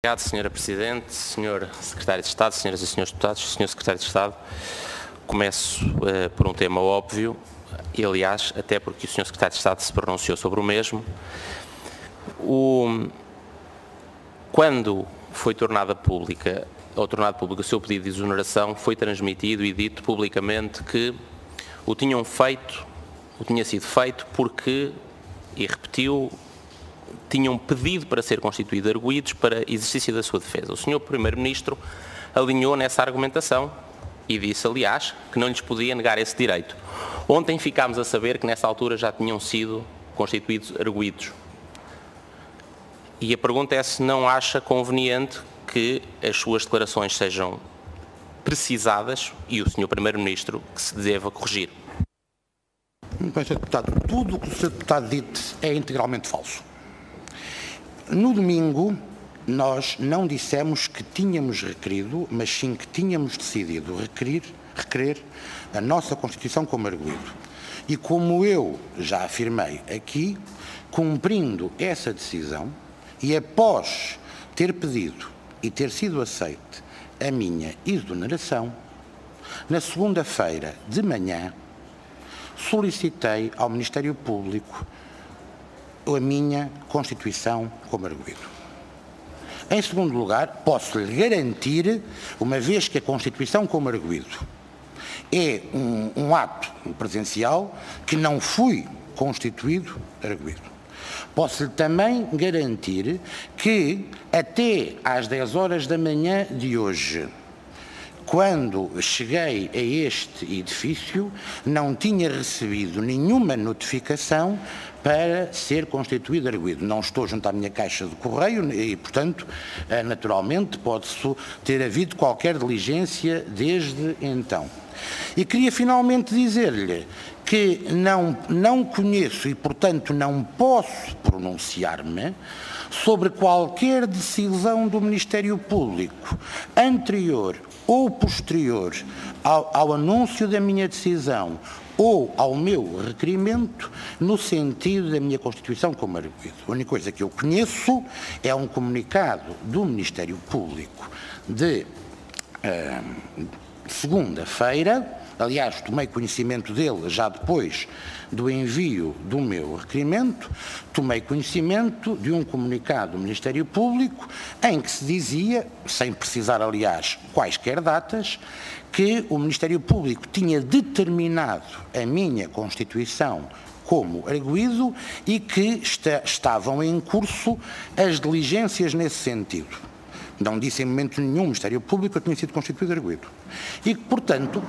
Obrigado, Sra. Presidente, Sr. Secretário de Estado, Senhoras e Senhores Deputados, Sr. Secretário de Estado. Começo por um tema óbvio e, aliás, até porque o Sr. Secretário de Estado se pronunciou sobre o mesmo. Quando foi tornado público o seu pedido de exoneração, foi transmitido e dito publicamente que tinha sido feito porque, e repetiu, tinham pedido para ser constituídos arguidos para exercício da sua defesa. O Sr. Primeiro-Ministro alinhou nessa argumentação e disse, aliás, que não lhes podia negar esse direito. Ontem ficámos a saber que nessa altura já tinham sido constituídos arguidos. E a pergunta é se não acha conveniente que as suas declarações sejam precisadas e o Sr. Primeiro-Ministro que se deva corrigir. Muito bem, Sr. Deputado. Tudo o que o Sr. Deputado disse é integralmente falso. No domingo, nós não dissemos que tínhamos requerido, mas sim que tínhamos decidido requerer a nossa Constituição como arguido. E como eu já afirmei aqui, cumprindo essa decisão, e após ter pedido e ter sido aceite a minha exoneração, na segunda-feira de manhã, solicitei ao Ministério Público a minha Constituição como arguido. Em segundo lugar, posso-lhe garantir, uma vez que a Constituição como arguido é um ato presencial, que não fui constituído arguido. Posso-lhe também garantir que até às 10 horas da manhã de hoje, quando cheguei a este edifício, não tinha recebido nenhuma notificação para ser constituído arguido. Não estou junto à minha caixa de correio e, portanto, naturalmente, pode-se ter havido qualquer diligência desde então. E queria finalmente dizer-lhe que não conheço e, portanto, não posso pronunciar-me sobre qualquer decisão do Ministério Público anterior ou posterior ao anúncio da minha decisão ou ao meu requerimento no sentido da minha Constituição como arguido. A única coisa que eu conheço é um comunicado do Ministério Público de segunda-feira. Aliás, tomei conhecimento dele já depois do envio do meu requerimento, tomei conhecimento de um comunicado do Ministério Público em que se dizia, sem precisar, aliás, quaisquer datas, que o Ministério Público tinha determinado a minha Constituição como arguido e que estavam em curso as diligências nesse sentido. Não disse em momento nenhum o Ministério Público que eu tinha sido constituído arguido. E que, portanto,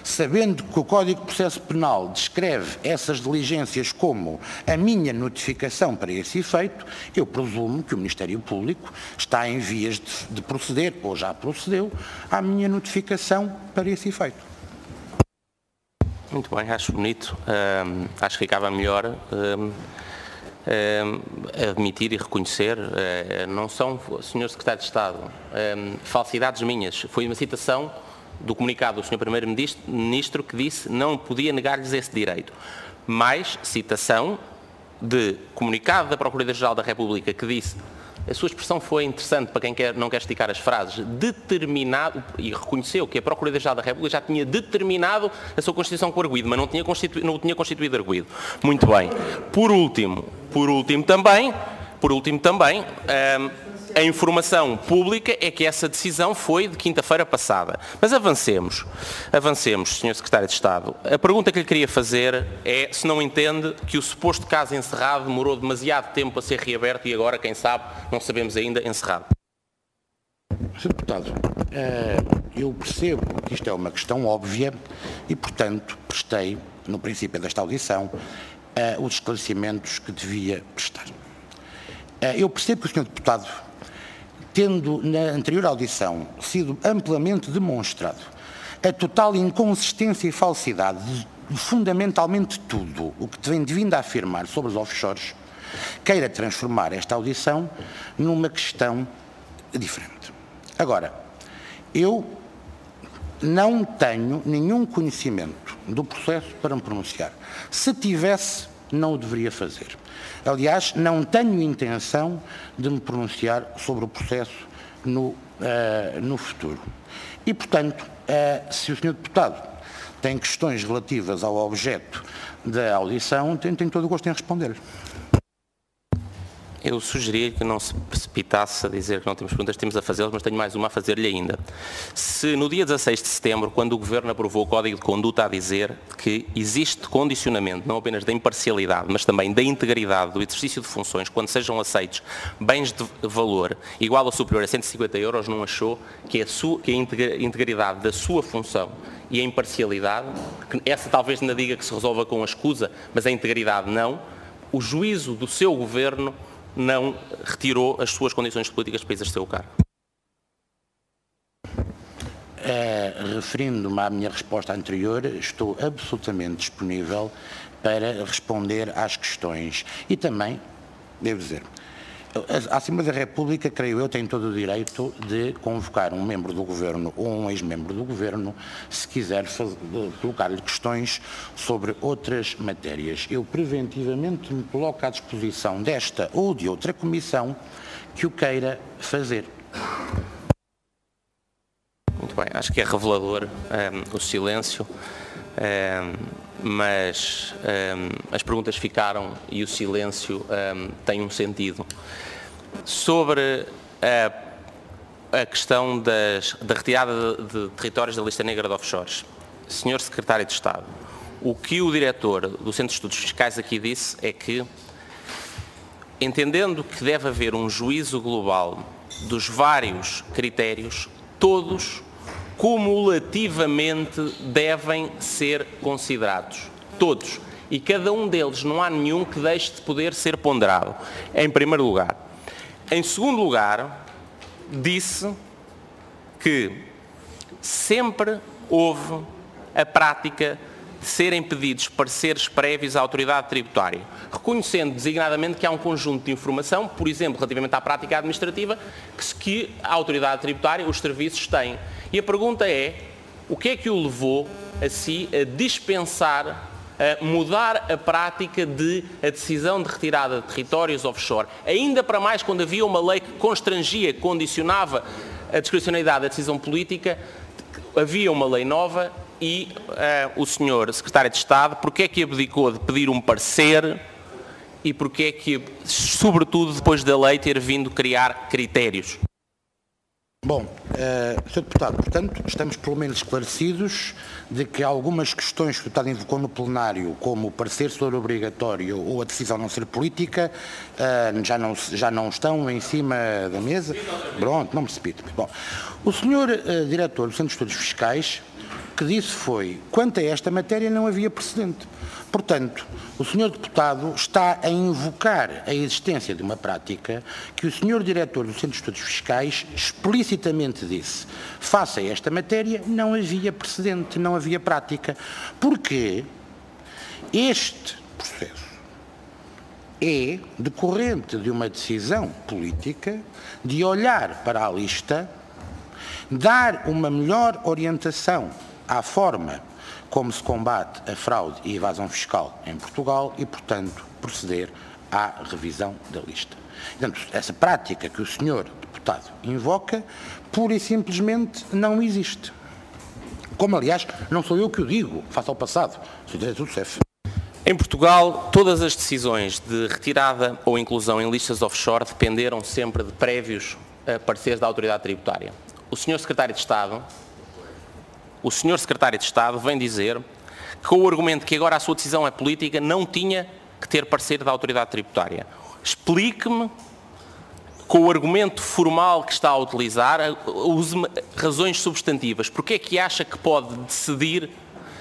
sabendo que o Código de Processo Penal descreve essas diligências como a minha notificação para esse efeito, eu presumo que o Ministério Público está em vias de proceder, ou já procedeu, à minha notificação para esse efeito. Muito bem, acho bonito. Acho que ficava melhor admitir e reconhecer, não são, Sr. Secretário de Estado, falsidades minhas. Foi uma citação do comunicado do Sr. Primeiro-Ministro que disse não podia negar-lhes esse direito. Mais citação de comunicado da Procuradoria-Geral da República que disse, a sua expressão foi interessante para quem não quer esticar as frases, determinado, e reconheceu que a Procuradoria-Geral da República já tinha determinado a sua Constituição com arguido, mas não o tinha constituído arguido. Muito bem. Por último também, a informação pública é que essa decisão foi de quinta-feira passada. Mas avancemos, Sr. Secretário de Estado. A pergunta que lhe queria fazer é se não entende que o suposto caso encerrado demorou demasiado tempo a ser reaberto e agora, quem sabe, não sabemos ainda, encerrado. Sr. Deputado, eu percebo que isto é uma questão óbvia e, portanto, prestei, no princípio desta audição, os esclarecimentos que devia prestar. Eu percebo que o Sr. Deputado, tendo na anterior audição sido amplamente demonstrado a total inconsistência e falsidade de fundamentalmente tudo o que vem vindo a afirmar sobre os offshores, queira transformar esta audição numa questão diferente. Agora, eu não tenho nenhum conhecimento do processo para me pronunciar. Se tivesse, não o deveria fazer. Aliás, não tenho intenção de me pronunciar sobre o processo no futuro. E, portanto, se o Sr. Deputado tem questões relativas ao objeto da audição, tenho todo o gosto em responder. Eu sugeria que não se precipitasse a dizer que não temos perguntas, temos a fazê-las, mas tenho mais uma a fazer-lhe ainda. Se no dia 16 de setembro, quando o Governo aprovou o Código de Conduta a dizer que existe condicionamento, não apenas da imparcialidade, mas também da integridade do exercício de funções, quando sejam aceitos bens de valor igual ou superior a 150 euros, não achou que a integridade da sua função e a imparcialidade, que essa talvez ainda diga que se resolva com a escusa, mas a integridade não, o juízo do seu Governo não retirou as suas condições políticas para exercer o cargo? Referindo-me à minha resposta anterior, estou absolutamente disponível para responder às questões. E também, devo dizer, a Assembleia da República, creio eu, tem todo o direito de convocar um membro do Governo ou um ex-membro do Governo, se quiser colocar-lhe questões sobre outras matérias. Eu preventivamente me coloco à disposição desta ou de outra comissão que o queira fazer. Muito bem, acho que é revelador o silêncio, mas as perguntas ficaram e o silêncio tem um sentido. Sobre a questão da retirada de territórios da lista negra de offshores, Sr. Secretário de Estado, o que o diretor do Centro de Estudos Fiscais aqui disse é que, entendendo que deve haver um juízo global dos vários critérios, todos cumulativamente devem ser considerados. Todos. E cada um deles, não há nenhum que deixe de poder ser ponderado, em primeiro lugar. Em segundo lugar, disse que sempre houve a prática de serem pedidos pareceres prévios à autoridade tributária, reconhecendo designadamente que há um conjunto de informação, por exemplo, relativamente à prática administrativa, que a autoridade tributária, os serviços têm. E a pergunta é, o que é que o levou a si a dispensar, a mudar a prática de a decisão de retirada de territórios offshore, ainda para mais quando havia uma lei que constrangia, que condicionava a discricionalidade da decisão política, havia uma lei nova e o Sr. Secretário de Estado, porque é que abdicou de pedir um parecer e porque é que, sobretudo depois da lei, ter vindo criar critérios? Bom, Sr. Deputado, portanto, estamos pelo menos esclarecidos de que algumas questões que o Deputado invocou no plenário, como o parecer ser obrigatório ou a decisão não ser política, já não estão em cima da mesa. Pronto, não me precipito. Bom, o Sr. Diretor do Centro de Estudos Fiscais, o que disse foi, quanto a esta matéria não havia precedente. Portanto, o Sr. Deputado está a invocar a existência de uma prática que o Sr. Diretor do Centro de Estudos Fiscais explicitamente disse. Face a esta matéria não havia precedente, não havia prática. Porque este processo é decorrente de uma decisão política de olhar para a lista, dar uma melhor orientação à forma como se combate a fraude e evasão fiscal em Portugal e, portanto, proceder à revisão da lista. Portanto, essa prática que o Sr. Deputado invoca, pura e simplesmente não existe. Como, aliás, não sou eu que o digo, face ao passado, sou o diretor do CEF. Em Portugal, todas as decisões de retirada ou inclusão em listas offshore dependeram sempre de prévios pareceres da autoridade tributária. O Sr. Secretário de Estado vem dizer que, com o argumento que agora a sua decisão é política, não tinha que ter parecer da autoridade tributária. Explique-me, com o argumento formal que está a utilizar, use-me razões substantivas. Porque é que acha que pode decidir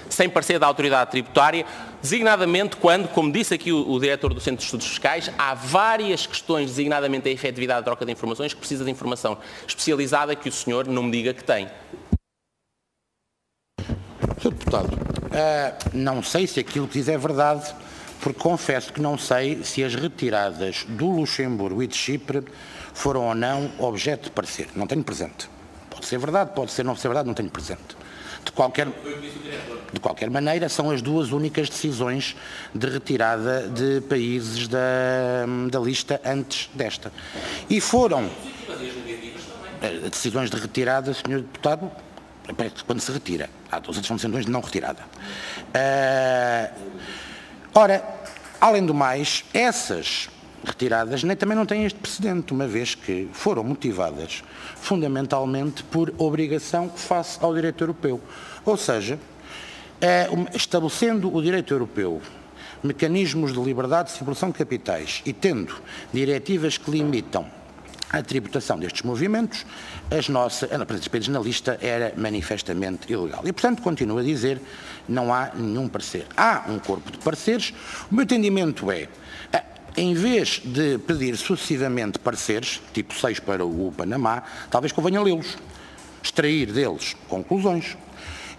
sem parecer da autoridade tributária, designadamente quando, como disse aqui o diretor do Centro de Estudos Fiscais, há várias questões, designadamente a efetividade da troca de informações, que precisa de informação especializada que o senhor não me diga que tem. Sr. Deputado, não sei se aquilo que diz é verdade, porque confesso que não sei se as retiradas do Luxemburgo e de Chipre foram ou não objeto de parecer. Não tenho presente. Pode ser verdade, pode ser não ser verdade, não tenho presente. De qualquer maneira, são as duas únicas decisões de retirada de países da lista antes desta. E foram decisões de retirada, Sr. Deputado, quando se retira. As outras são decisões de não retirada. Ora, além do mais, essas retiradas também não têm este precedente, uma vez que foram motivadas fundamentalmente por obrigação face ao direito europeu. Ou seja, estabelecendo o direito europeu mecanismos de liberdade de circulação de capitais e tendo diretivas que limitam a tributação destes movimentos, as países na lista era manifestamente ilegal. E, portanto, continuo a dizer, não há nenhum parecer. Há um corpo de pareceres. O meu entendimento é, em vez de pedir sucessivamente pareceres, tipo 6 para o Panamá, talvez convenha lê-los, extrair deles conclusões.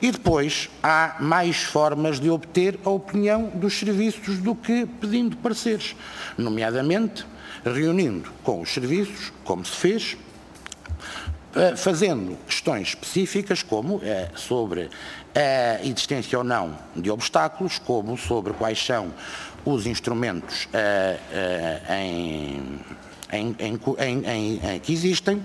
E depois há mais formas de obter a opinião dos serviços do que pedindo pareceres, nomeadamente reunindo com os serviços, como se fez, fazendo questões específicas como sobre a existência ou não de obstáculos, como sobre quais são os instrumentos que existem,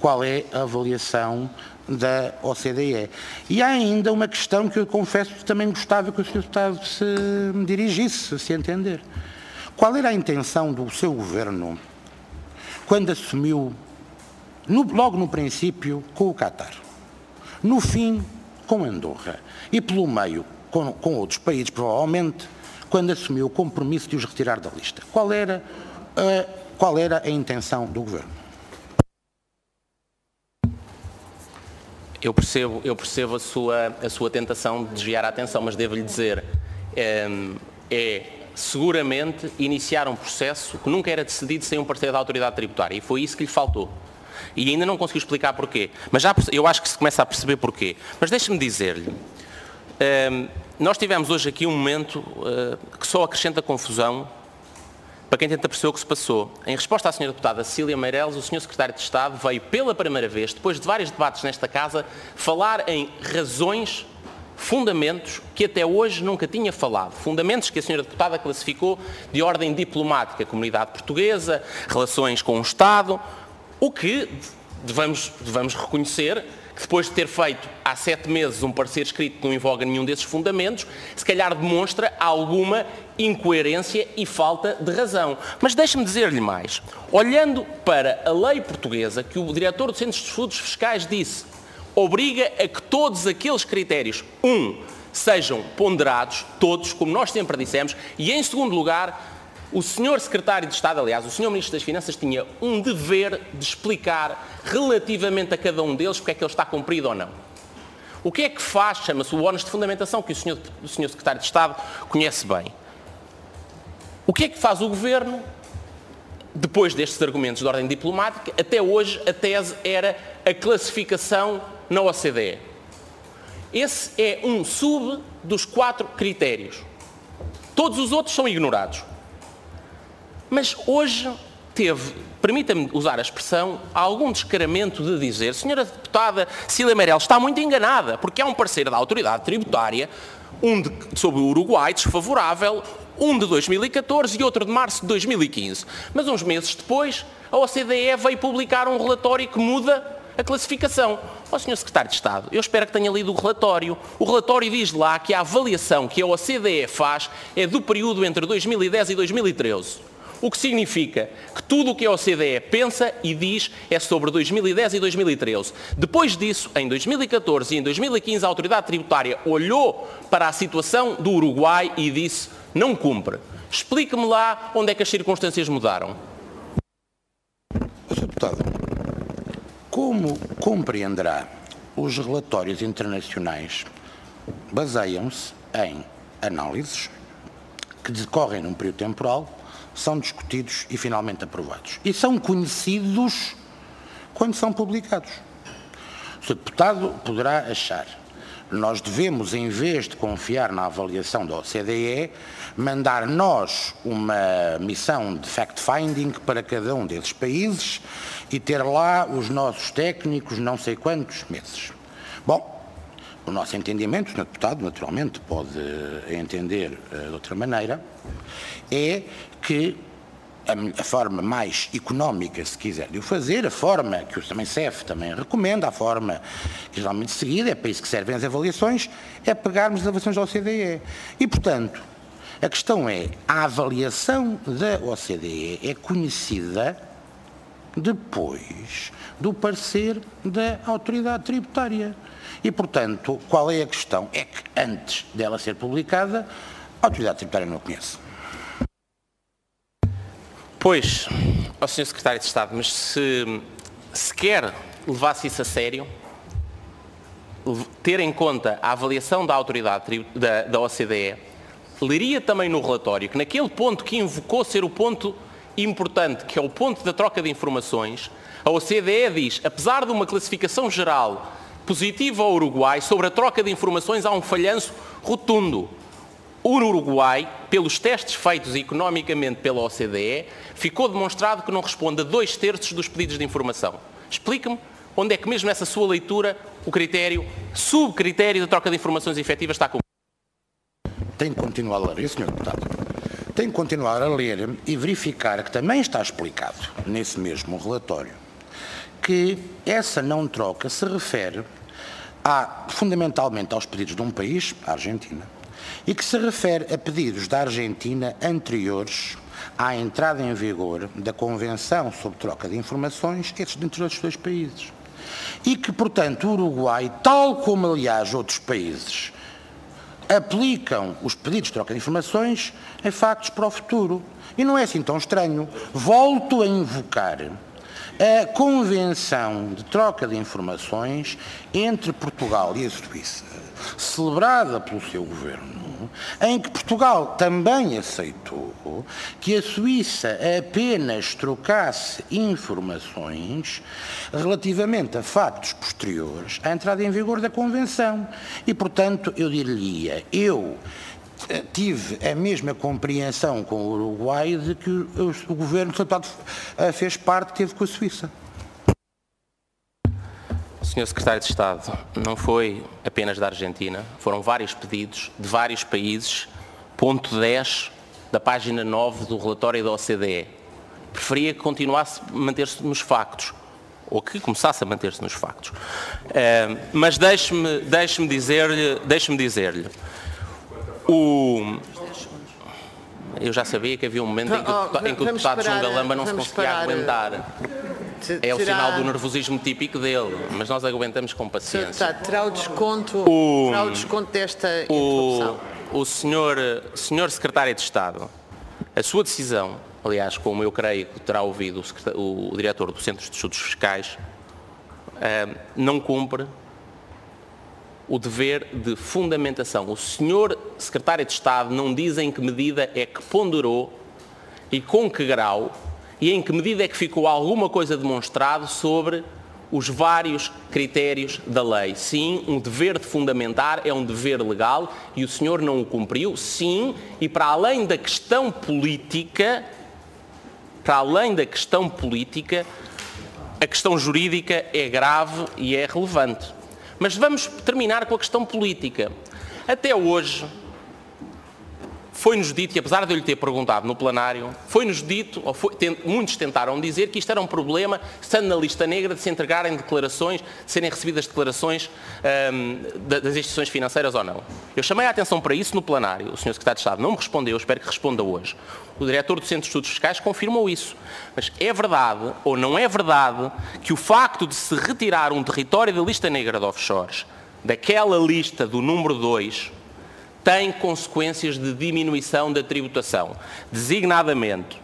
qual é a avaliação da OCDE. E há ainda uma questão que eu confesso que também gostava que o Sr. Deputado se me dirigisse, se entender. Qual era a intenção do seu governo quando assumiu, logo no princípio, com o Qatar, no fim, com Andorra e pelo meio, com outros países, provavelmente, quando assumiu o compromisso de os retirar da lista? Qual era a intenção do governo? Eu percebo a sua tentação de desviar a atenção, mas devo-lhe dizer, seguramente iniciar um processo que nunca era decidido sem um parecer da autoridade tributária, e foi isso que lhe faltou. E ainda não conseguiu explicar porquê. Mas eu acho que se começa a perceber porquê. Mas deixe-me dizer-lhe, nós tivemos hoje aqui um momento que só acrescenta confusão para quem tenta perceber o que se passou. Em resposta à Sra. Deputada Cecília Meireles, o Sr. Secretário de Estado veio pela primeira vez, depois de vários debates nesta Casa, falar em razões, fundamentos que até hoje nunca tinha falado. Fundamentos que a Sra. Deputada classificou de ordem diplomática, comunidade portuguesa, relações com o Estado, o que devemos reconhecer que depois de ter feito há 7 meses um parecer escrito que não invoga nenhum desses fundamentos, se calhar demonstra alguma incoerência e falta de razão. Mas deixe-me dizer-lhe mais. Olhando para a lei portuguesa, que o diretor do Centro de Estudos Fiscais disse, obriga a que todos aqueles critérios, sejam ponderados, todos, como nós sempre dissemos, e em segundo lugar, o Sr. Secretário de Estado, aliás, o Sr. Ministro das Finanças tinha um dever de explicar relativamente a cada um deles porque é que ele está cumprido ou não. O que é que faz, chama-se o ónus de fundamentação, que o Sr. Secretário de Estado conhece bem. O que é que faz o Governo, depois destes argumentos de ordem diplomática? Até hoje a tese era a classificação na OCDE. Esse é um sub dos 4 critérios. Todos os outros são ignorados. Mas hoje teve, permita-me usar a expressão, algum descaramento de dizer, Sra. Deputada Cecília Meireles está muito enganada, porque há um parecer da autoridade tributária, sobre o Uruguai, desfavorável, um de 2014 e outro de março de 2015. Mas uns meses depois, a OCDE veio publicar um relatório que muda a classificação. Ó, Sr. Secretário de Estado, eu espero que tenha lido o relatório. O relatório diz lá que a avaliação que a OCDE faz é do período entre 2010 e 2013. O que significa que tudo o que a OCDE pensa e diz é sobre 2010 e 2013. Depois disso, em 2014 e em 2015, a autoridade tributária olhou para a situação do Uruguai e disse, não cumpre. Explique-me lá onde é que as circunstâncias mudaram. Sr. Deputado, como compreenderá, os relatórios internacionais baseiam-se em análises que decorrem num período temporal, são discutidos e finalmente aprovados. E são conhecidos quando são publicados. O Sr. Deputado poderá achar que nós devemos, em vez de confiar na avaliação da OCDE, mandar nós uma missão de fact-finding para cada um desses países e ter lá os nossos técnicos não sei quantos meses. Bom, o nosso entendimento, o Sr. Deputado naturalmente pode entender de outra maneira, é que a forma mais económica, se quiser, de o fazer, a forma que o CEF também recomenda, a forma que geralmente seguida, é para isso que servem as avaliações, é pegarmos as avaliações da OCDE. E, portanto, a questão é, a avaliação da OCDE é conhecida depois do parecer da autoridade tributária. E, portanto, qual é a questão? É que antes dela ser publicada, a autoridade tributária não a conhece. Pois, ao Sr. Secretário de Estado, mas se quer levar-se isso a sério, ter em conta a avaliação da autoridade da OCDE, leria também no relatório que naquele ponto que invocou ser o ponto importante, que é o ponto da troca de informações, a OCDE diz, apesar de uma classificação geral positiva ao Uruguai, sobre a troca de informações há um falhanço rotundo. O Uruguai, pelos testes feitos economicamente pela OCDE, ficou demonstrado que não responde a 2/3 dos pedidos de informação. Explique-me onde é que mesmo nessa sua leitura o subcritério da troca de informações efetivas está cumprido. Tenho que continuar a ler, Sr. Deputado. Tenho que continuar a ler e verificar que também está explicado nesse mesmo relatório que essa não troca se refere fundamentalmente aos pedidos de um país, a Argentina, e que se refere a pedidos da Argentina anteriores à entrada em vigor da Convenção sobre Troca de Informações entre os dois países. E que, portanto, o Uruguai, tal como, aliás, outros países, aplicam os pedidos de troca de informações em factos para o futuro. E não é assim tão estranho. Volto a invocar a Convenção de Troca de Informações entre Portugal e a Suíça, celebrada pelo seu governo, em que Portugal também aceitou que a Suíça apenas trocasse informações relativamente a factos posteriores à entrada em vigor da Convenção. E, portanto, eu diria, tive a mesma compreensão com o Uruguai de que o governo fez parte, teve com a Suíça. Sr. Secretário de Estado, não foi apenas da Argentina, foram vários pedidos de vários países, ponto 10 da página 9 do relatório da OCDE. Preferia que continuasse a manter-se nos factos, ou que começasse a manter-se nos factos. Mas deixe-me dizer-lhe, eu já sabia que havia um momento em que o deputado João Galamba não se conseguia aguentar. É o sinal do nervosismo típico dele, mas nós aguentamos com paciência. Terá o desconto desta interrupção. O senhor Secretário de Estado, a sua decisão, aliás, como eu creio que terá ouvido o diretor do Centro de Estudos Fiscais, não cumpre o dever de fundamentação. O senhor Secretário de Estado não diz em que medida é que ponderou e com que grau e em que medida é que ficou alguma coisa demonstrado sobre os vários critérios da lei. Sim, um dever de fundamentar é um dever legal e o senhor não o cumpriu. Sim, e para além da questão política, a questão jurídica é grave e é relevante. Mas vamos terminar com a questão política. Até hoje, foi-nos dito, e apesar de eu lhe ter perguntado no plenário, foi-nos dito, muitos tentaram dizer que isto era um problema, estando na lista negra, de se entregarem declarações, de serem recebidas declarações das instituições financeiras ou não. Eu chamei a atenção para isso no plenário, o Sr. Secretário de Estado não me respondeu, eu espero que responda hoje. O diretor do Centro de Estudos Fiscais confirmou isso. Mas é verdade ou não é verdade que o facto de se retirar um território da lista negra de offshores, daquela lista do número 2, tem consequências de diminuição da tributação, designadamente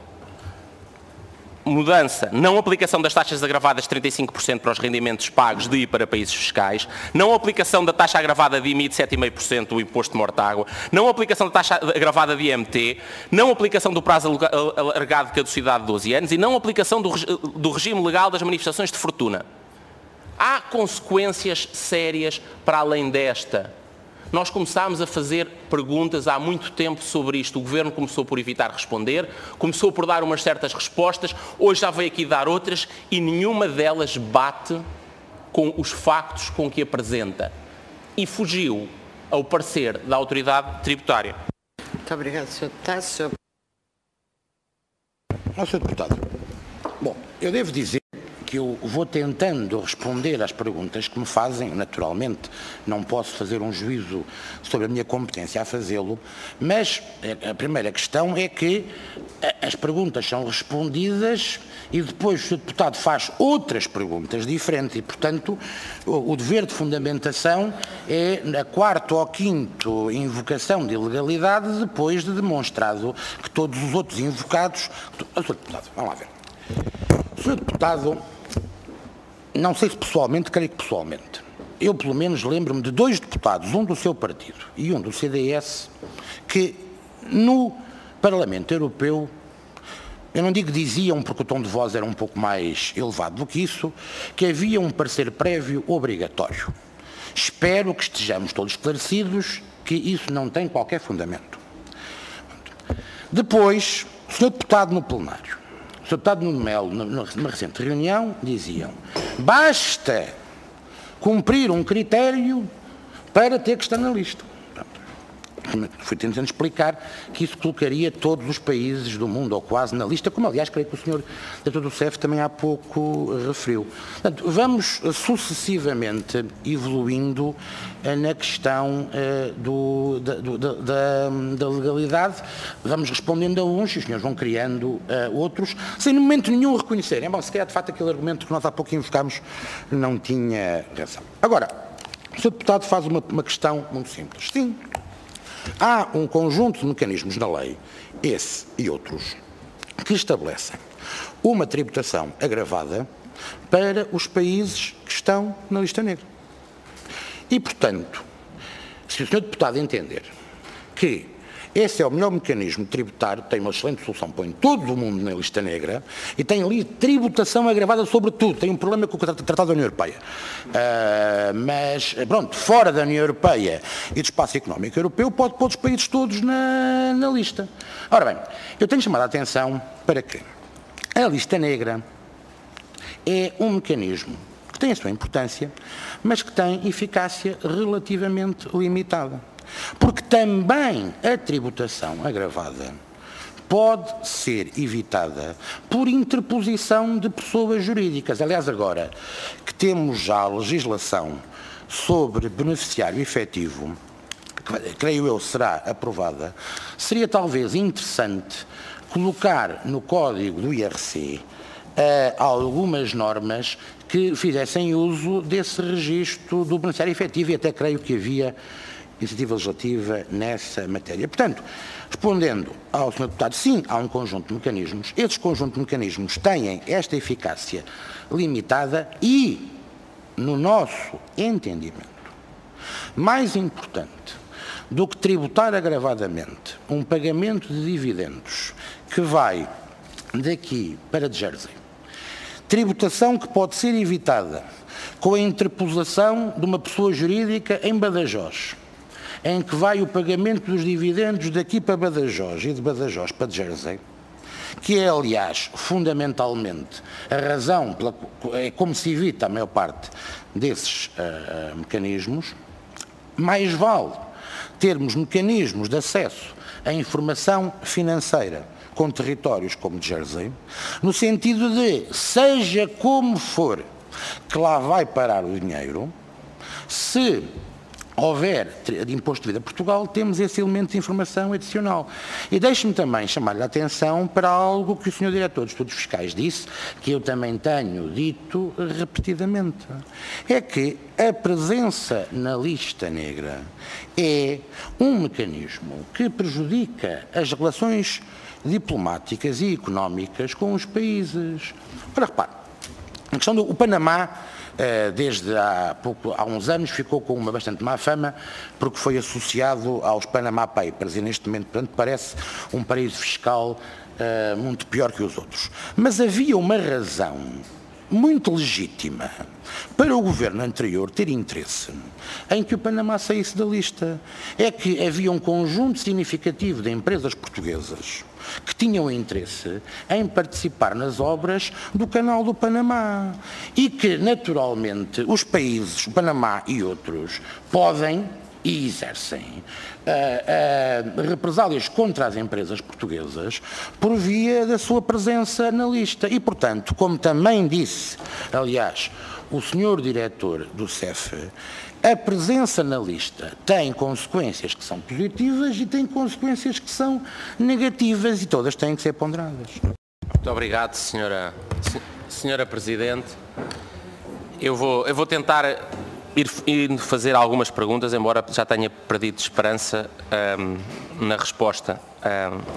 mudança, não aplicação das taxas agravadas de 35% para os rendimentos pagos de e para países fiscais, não aplicação da taxa agravada de IMI de 7,5% do imposto de mortágua, não aplicação da taxa agravada de IMT, não aplicação do prazo alargado de caducidade de 12 anos e não aplicação do regime legal das manifestações de fortuna. Há consequências sérias para além desta. Nós começámos a fazer perguntas há muito tempo sobre isto. O Governo começou por evitar responder, começou por dar umas certas respostas, hoje já veio aqui dar outras e nenhuma delas bate com os factos com que apresenta. e fugiu ao parecer da autoridade tributária. Muito obrigado, Sr. Deputado. Sr. Sr. Deputado, bom, eu devo dizer que eu vou tentando responder às perguntas que me fazem, naturalmente, não posso fazer um juízo sobre a minha competência a fazê-lo, mas a primeira questão é que as perguntas são respondidas e depois o Sr. Deputado faz outras perguntas diferentes e, portanto, o dever de fundamentação é na quarta ou quinta invocação de ilegalidade depois de demonstrado que todos os outros invocados... Sr. Deputado, vamos lá ver. Sr. Deputado, não sei se pessoalmente, creio que pessoalmente, eu pelo menos lembro-me de 2 deputados, um do seu partido e um do CDS, que no Parlamento Europeu, eu não digo que diziam, porque o tom de voz era um pouco mais elevado do que isso, que havia um parecer prévio obrigatório. Espero que estejamos todos esclarecidos que isso não tem qualquer fundamento. Depois, o Sr. Deputado no plenário, o Sr. Deputado Nuno Melo, numa recente reunião, diziam: basta cumprir um critério para ter que estar na lista. Fui tentando explicar que isso colocaria todos os países do mundo, ou quase, na lista, como aliás creio que o Sr. Diretor do CEF também há pouco referiu. Portanto, vamos sucessivamente evoluindo na questão da legalidade, vamos respondendo a uns e os senhores vão criando outros, sem no momento nenhum reconhecerem. Bom, se calhar de facto aquele argumento que nós há pouco invocámos não tinha razão. Agora, o Sr. Deputado faz uma questão muito simples. Sim, há um conjunto de mecanismos na lei, esse e outros, que estabelecem uma tributação agravada para os países que estão na lista negra. E, portanto, se o Sr. Deputado entender que esse é o melhor mecanismo tributário, tem uma excelente solução, põe todo o mundo na lista negra e tem ali tributação agravada sobre tudo. Tem um problema com o Tratado da União Europeia. Mas, pronto, fora da União Europeia e do Espaço Económico Europeu, pode pôr os países todos na lista. Ora bem, eu tenho chamado a atenção para que a lista negra é um mecanismo que tem a sua importância, mas que tem eficácia relativamente limitada. Porque também a tributação agravada pode ser evitada por interposição de pessoas jurídicas. Aliás, agora que temos já a legislação sobre beneficiário efetivo, que creio eu será aprovada, seria talvez interessante colocar no código do IRC algumas normas que fizessem uso desse registro do beneficiário efetivo e até creio que havia iniciativa legislativa nessa matéria. Portanto, respondendo ao Sr. Deputado, sim, há um conjunto de mecanismos. Esses conjuntos de mecanismos têm esta eficácia limitada e, no nosso entendimento, mais importante do que tributar agravadamente um pagamento de dividendos que vai daqui para Jersey, tributação que pode ser evitada com a interposição de uma pessoa jurídica em Badajoz, em que vai o pagamento dos dividendos daqui para Badajoz e de Badajoz para Jersey, que é, aliás, fundamentalmente a razão pela como se evita a maior parte desses mecanismos, mais vale termos mecanismos de acesso à informação financeira com territórios como Jersey, no sentido de, seja como for que lá vai parar o dinheiro, se houver de imposto de vida a Portugal, temos esse elemento de informação adicional. E deixe-me também chamar-lhe a atenção para algo que o Sr. Diretor de Estudos Fiscais disse, que eu também tenho dito repetidamente. É que a presença na lista negra é um mecanismo que prejudica as relações diplomáticas e económicas com os países. Ora, repare, a questão do Panamá, desde há uns anos, ficou com uma bastante má fama, porque foi associado aos Panama Papers e neste momento, portanto, parece um paraíso fiscal muito pior que os outros. Mas havia uma razão muito legítima para o governo anterior ter interesse em que o Panamá saísse da lista. É que havia um conjunto significativo de empresas portuguesas que tinham interesse em participar nas obras do Canal do Panamá e que, naturalmente, os países, o Panamá e outros, podem e exercem represálias contra as empresas portuguesas por via da sua presença na lista. E, portanto, como também disse, aliás, o senhor diretor do CEF, a presença na lista tem consequências que são positivas e tem consequências que são negativas e todas têm que ser ponderadas. Muito obrigado, senhora Presidente. Eu vou tentar ir fazer algumas perguntas, embora já tenha perdido esperança na resposta.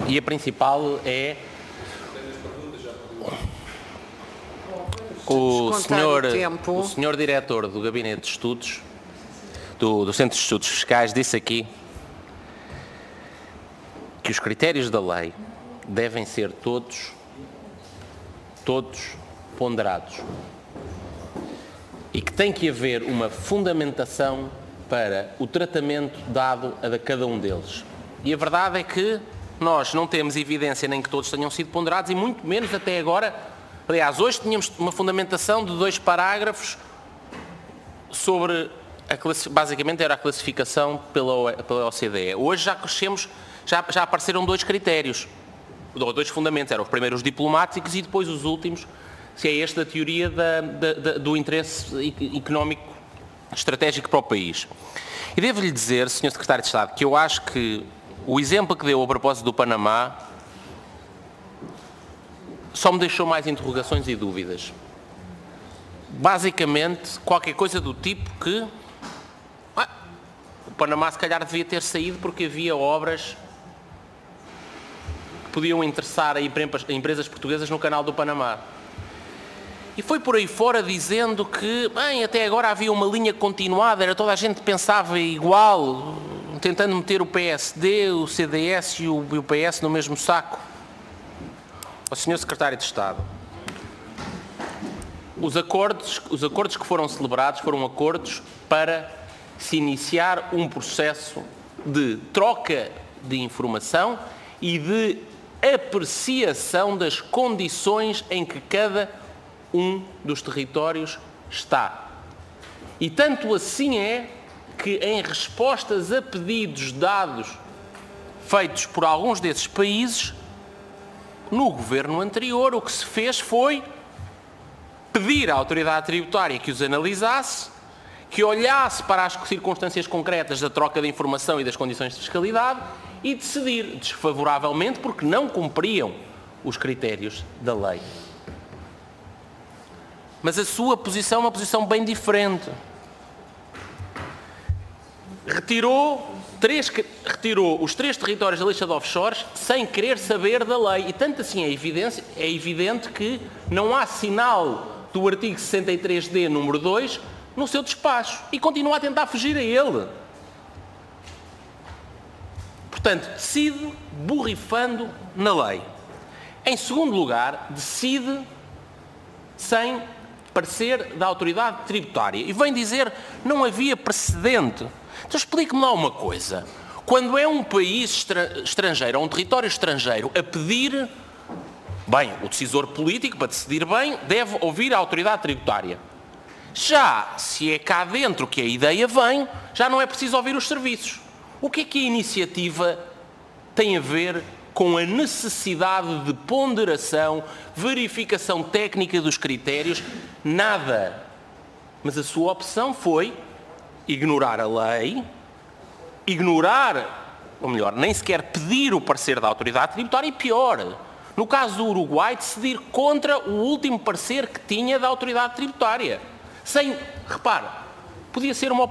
E a principal é... O senhor diretor do Gabinete de Estudos, do Centro de Estudos Fiscais, disse aqui que os critérios da lei devem ser todos ponderados e que tem que haver uma fundamentação para o tratamento dado a cada um deles. E a verdade é que nós não temos evidência nem que todos tenham sido ponderados e muito menos até agora. Aliás, hoje tínhamos uma fundamentação de 2 parágrafos sobre, basicamente era a classificação pela OCDE. Hoje já crescemos, já apareceram 2 critérios, 2 fundamentos, eram primeiro os diplomáticos e depois os últimos, se é este da teoria do interesse económico estratégico para o país. E devo-lhe dizer, Sr. Secretário de Estado, que eu acho que o exemplo que deu a propósito do Panamá só me deixou mais interrogações e dúvidas. Basicamente, qualquer coisa do tipo que o Panamá se calhar devia ter saído porque havia obras que podiam interessar a empresas portuguesas no Canal do Panamá. E foi por aí fora dizendo que, bem, até agora havia uma linha continuada, toda a gente pensava igual, tentando meter o PSD, o CDS e o PS no mesmo saco. Ó Sr. Secretário de Estado, os acordos que foram celebrados foram acordos para se iniciar um processo de troca de informação e de apreciação das condições em que cada um dos territórios está. E tanto assim é que em respostas a pedidos dados feitos por alguns desses países, no governo anterior o que se fez foi pedir à autoridade tributária que os analisasse, que olhasse para as circunstâncias concretas da troca de informação e das condições de fiscalidade e decidir desfavoravelmente porque não cumpriam os critérios da lei. Mas a sua posição é uma posição bem diferente. Retirou os 3 territórios da lista de offshores sem querer saber da lei. E tanto assim é evidente que não há sinal do artigo 63D, número 2, no seu despacho. E continua a tentar fugir a ele. Portanto, decide borrifando na lei. Em segundo lugar, decide sem parecer da autoridade tributária. E vem dizer não havia precedente. Então explique-me lá uma coisa. Quando é um país estrangeiro, ou um território estrangeiro, a pedir, bem, o decisor político, para decidir bem, deve ouvir a autoridade tributária. Já se é cá dentro que a ideia vem, já não é preciso ouvir os serviços. O que é que a iniciativa tem a ver com a necessidade de ponderação, verificação técnica dos critérios? Nada. Mas a sua opção foi ignorar a lei, ou melhor, nem sequer pedir o parecer da autoridade tributária e pior, no caso do Uruguai, decidir contra o último parecer que tinha da autoridade tributária. Repare, podia ser uma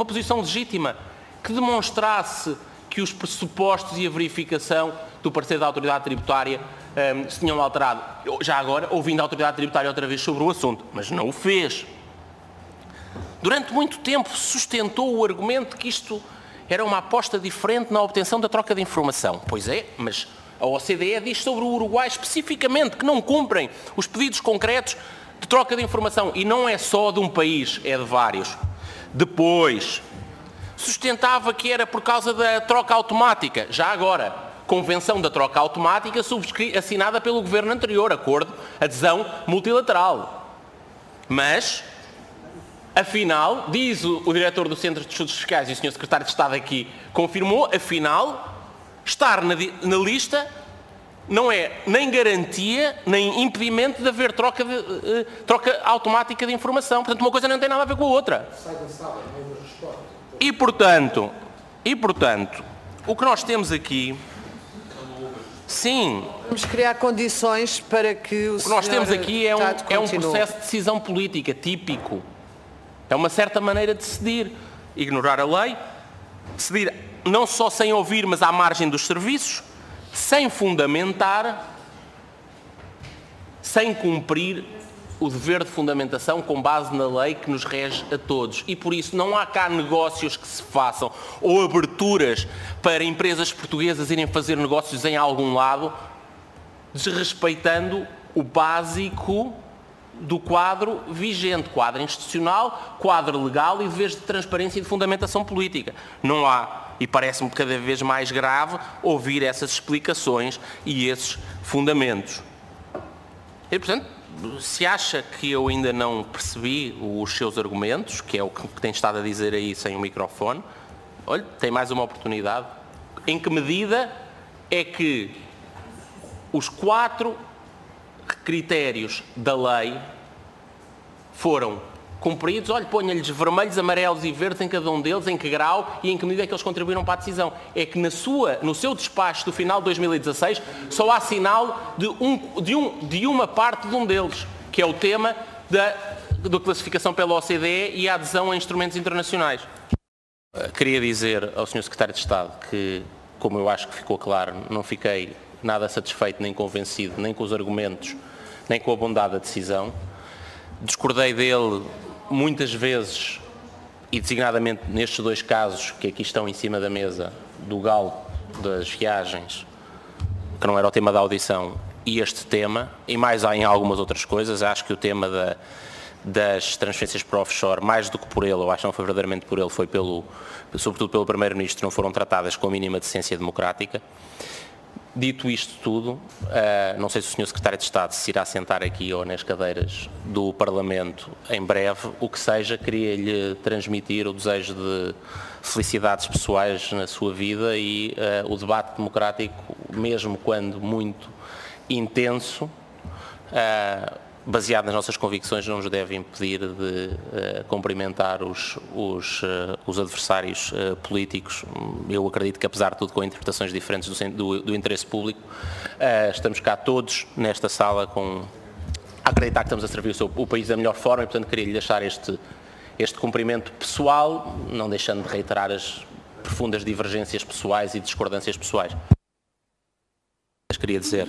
posição legítima que demonstrasse que os pressupostos e a verificação do parecer da autoridade tributária se tinham alterado. Já agora, ouvindo a autoridade tributária outra vez sobre o assunto, mas não o fez. Durante muito tempo sustentou o argumento que isto era uma aposta diferente na obtenção da troca de informação. Pois é, mas a OCDE diz sobre o Uruguai especificamente que não cumprem os pedidos concretos de troca de informação, e não é só de um país, é de vários. Depois, sustentava que era por causa da troca automática. Já agora, Convenção da Troca Automática assinada pelo governo anterior, acordo, adesão multilateral. Mas, afinal, diz o diretor do Centro de Estudos Fiscais e o Sr. Secretário de Estado aqui confirmou, afinal, estar na lista não é nem garantia, nem impedimento de haver troca automática de informação. Portanto, uma coisa não tem nada a ver com a outra. E, portanto, o que nós temos aqui... Sim. Vamos criar condições para que o senhor... O que nós temos aqui é um processo de decisão política típico. É uma certa maneira de decidir. Ignorar a lei, decidir não só sem ouvir, mas à margem dos serviços, sem fundamentar, sem cumprir o dever de fundamentação com base na lei que nos rege a todos. E por isso não há cá negócios que se façam ou aberturas para empresas portuguesas irem fazer negócios em algum lado, desrespeitando o básico do quadro vigente, quadro institucional, quadro legal e deveres de transparência e de fundamentação política. Não há, e parece-me cada vez mais grave, ouvir essas explicações e esses fundamentos. E, portanto, se acha que eu ainda não percebi os seus argumentos, que é o que tem estado a dizer aí sem o microfone, olha, tem mais uma oportunidade. Em que medida é que os 4 critérios da lei foram cumpridos? Olha, ponha-lhes vermelhos, amarelos e verdes em cada um deles, em que grau e em que medida é que eles contribuíram para a decisão. É que no seu despacho do final de 2016 só há sinal de uma parte de um deles, que é o tema da classificação pela OCDE e a adesão a instrumentos internacionais. Queria dizer ao Sr. Secretário de Estado que, como eu acho que ficou claro, não fiquei nada satisfeito nem convencido, nem com os argumentos, nem com a bondade da decisão. Discordei dele muitas vezes, e designadamente nestes 2 casos que aqui estão em cima da mesa, do galo das viagens, que não era o tema da audição, e este tema, e mais há em algumas outras coisas. Acho que o tema das transferências para offshore, mais do que por ele, eu acho que não foi verdadeiramente por ele, foi sobretudo pelo Primeiro-Ministro, não foram tratadas com a mínima decência democrática. Dito isto tudo, não sei se o Sr. Secretário de Estado se irá sentar aqui ou nas cadeiras do Parlamento em breve, o que seja, queria-lhe transmitir o desejo de felicidades pessoais na sua vida e o debate democrático, mesmo quando muito intenso, baseado nas nossas convicções, não nos deve impedir de cumprimentar os adversários políticos. Eu acredito que, apesar de tudo, com interpretações diferentes do interesse público, estamos cá todos nesta sala a acreditar que estamos a servir o país da melhor forma e, portanto, queria-lhe deixar este cumprimento pessoal, não deixando de reiterar as profundas divergências pessoais e discordâncias pessoais. Mas queria dizer...